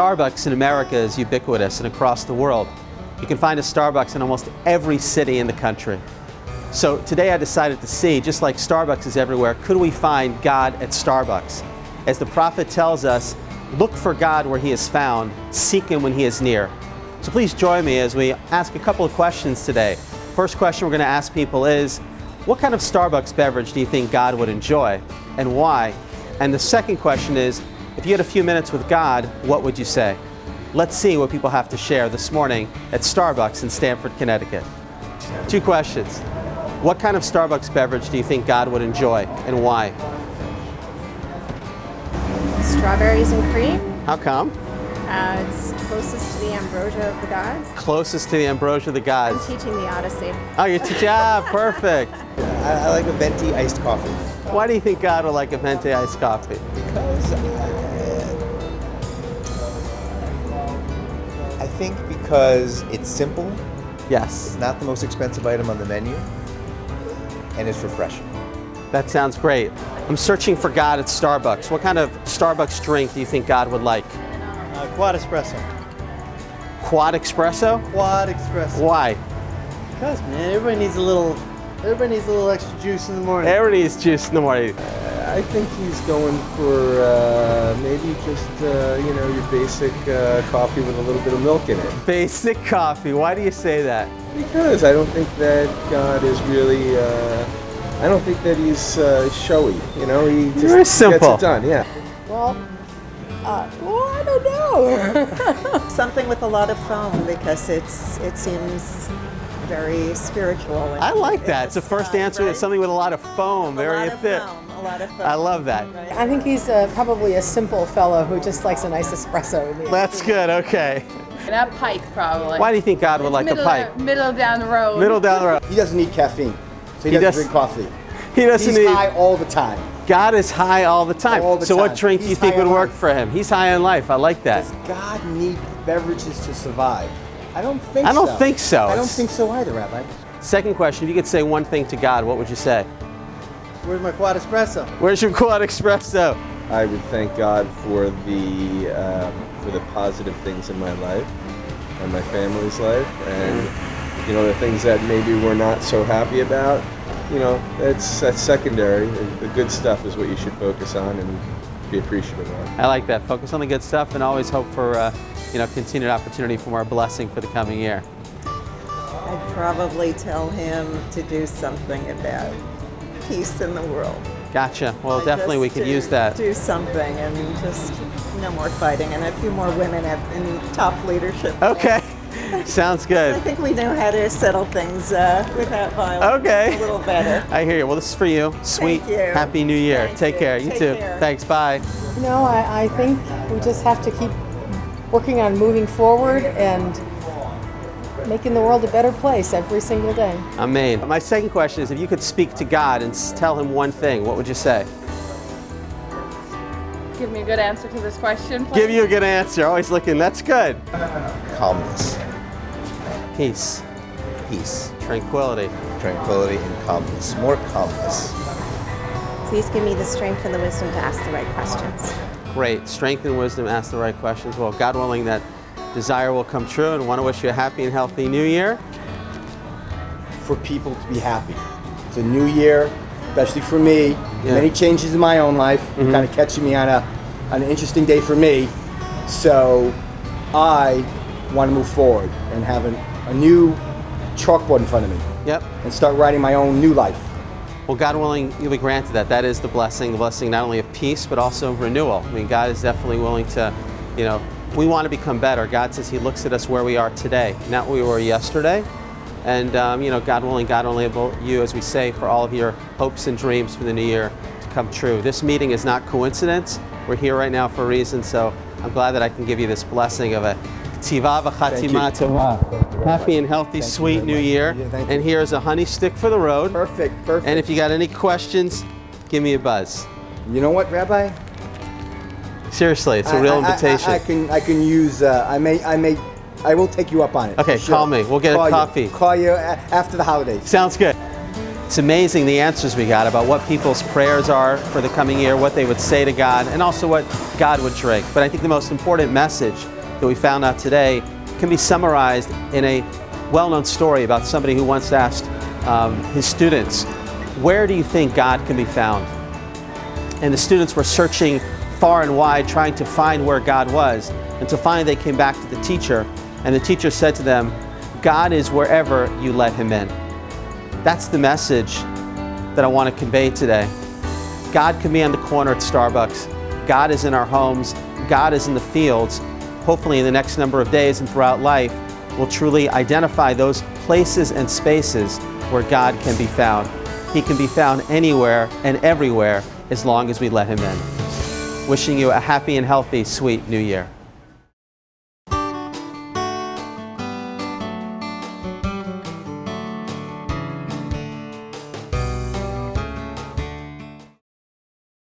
Starbucks in America is ubiquitous and across the world. You can find a Starbucks in almost every city in the country. So today I decided to see, just like Starbucks is everywhere, could we find God at Starbucks? As the prophet tells us, look for God where he is found, seek him when he is near. So please join me as we ask a couple of questions today. First question we're going to ask people is, what kind of Starbucks beverage do you think God would enjoy, and why? And the second question is, if you had a few minutes with God, what would you say? Let's see what people have to share this morning at Starbucks in Stamford, Connecticut. Two questions. What kind of Starbucks beverage do you think God would enjoy, and why? Strawberries and cream. How come? It's closest to the ambrosia of the gods. Closest to the ambrosia of the gods. I'm teaching the Odyssey. Oh, you're teaching, perfect. I like a venti iced coffee. Why do you think God would like a venti iced coffee? Because I think because it's simple, Yes. it's not the most expensive item on the menu, and it's refreshing. That sounds great. I'm searching for God at Starbucks. What kind of Starbucks drink do you think God would like? Quad espresso. Quad espresso? Quad espresso. Why? Because man, everybody needs a little extra juice in the morning. Everybody needs juice in the morning. I think he's going for maybe just your basic coffee with a little bit of milk in it. Basic coffee. Why do you say that? Because I don't think that God is really. I don't think that he's showy. You know, he just Very simple. gets it done. Yeah. Well, I don't know. Something with a lot of foam because it seems very spiritual. I like that. It's the first answer. Right? It's something with a lot of foam. A very lot of thick. foam. A lot of foam. I love that. Right? I think he's probably a simple fellow who just likes a nice espresso. In the That's good. Okay. A pike, probably. Why do you think God would like a pike? Middle down the road. Middle down the road. He doesn't need caffeine, so he doesn't drink coffee. He doesn't He's need. high all the time. God is high all the time. All the so what time. drink do you He's think high would on work life. for him? He's high on life. I like that. Does God need beverages to survive? I don't think so. I don't think so. I don't It's- think so either, Rabbi. Second question, if you could say one thing to God, what would you say? Where's my quad espresso? Where's your quad espresso? I would thank God for the positive things in my life and my family's life, and the things that maybe we're not so happy about. That's secondary. The good stuff is what you should focus on and be appreciative of. I like that. Focus on the good stuff and always hope for continued opportunity for more blessing for the coming year. I'd probably tell him to do something about peace in the world. Gotcha. Well, definitely we could use that. Do something and just no more fighting and a few more women in top leadership. Okay. Sounds I good. think we know how to settle things without violence. Okay. A little better. I hear you. Well, this is for you. Sweet. Thank you. Happy New Year. Thank Take you. care. You Take too. care. Thanks. Bye. I think we just have to keep working on moving forward and making the world a better place every single day. Amen. My second question is, if you could speak to God and tell him one thing, what would you say? Give me a good answer to this question, please. Give you a good answer. Always looking. That's good. Calmness, Peace. peace, Tranquility. tranquility, and calmness. More calmness. Please give me the strength and the wisdom to ask the right questions. Great. Strength and wisdom. Ask the right questions. Well, God willing, that desire will come true, and want to wish you a happy and healthy New Year. For people to be happy. It's a new year, especially for me. Yeah. Many changes in my own life. Kind of catching me on an interesting day for me. So I want to move forward and have a new chalkboard in front of me Yep. and start writing my own new life. Well, God willing, you'll be granted that. That is the blessing not only of peace, but also of renewal. I mean, God is definitely willing to, we want to become better. God says he looks at us where we are today, not where we were yesterday. And, God willing, God will enable you, as we say, for all of your hopes and dreams for the new year to come true. This meeting is not coincidence. We're here right now for a reason, so I'm glad that I can give you this blessing of a tiva v'chatima tova. Happy and healthy, sweet new year. Yeah, thank you. And here's a honey stick for the road. Perfect. And if you got any questions, give me a buzz. You know what, Rabbi? Seriously, it's a real invitation. I can use. I will take you up on it. Okay, for sure. call me. We'll get a coffee. Call you after the holidays. Sounds good. It's amazing the answers we got about what people's prayers are for the coming year, what they would say to God, and also what God would drink. But I think the most important message that we found out today can be summarized in a well-known story about somebody who once asked his students, where do you think God can be found? And the students were searching far and wide, trying to find where God was, until finally they came back to the teacher, and the teacher said to them, God is wherever you let him in. That's the message that I want to convey today. God can be on the corner at Starbucks. God is in our homes. God is in the fields. Hopefully in the next number of days and throughout life, we'll truly identify those places and spaces where God can be found. He can be found anywhere and everywhere as long as we let him in. Wishing you a happy and healthy, sweet New Year.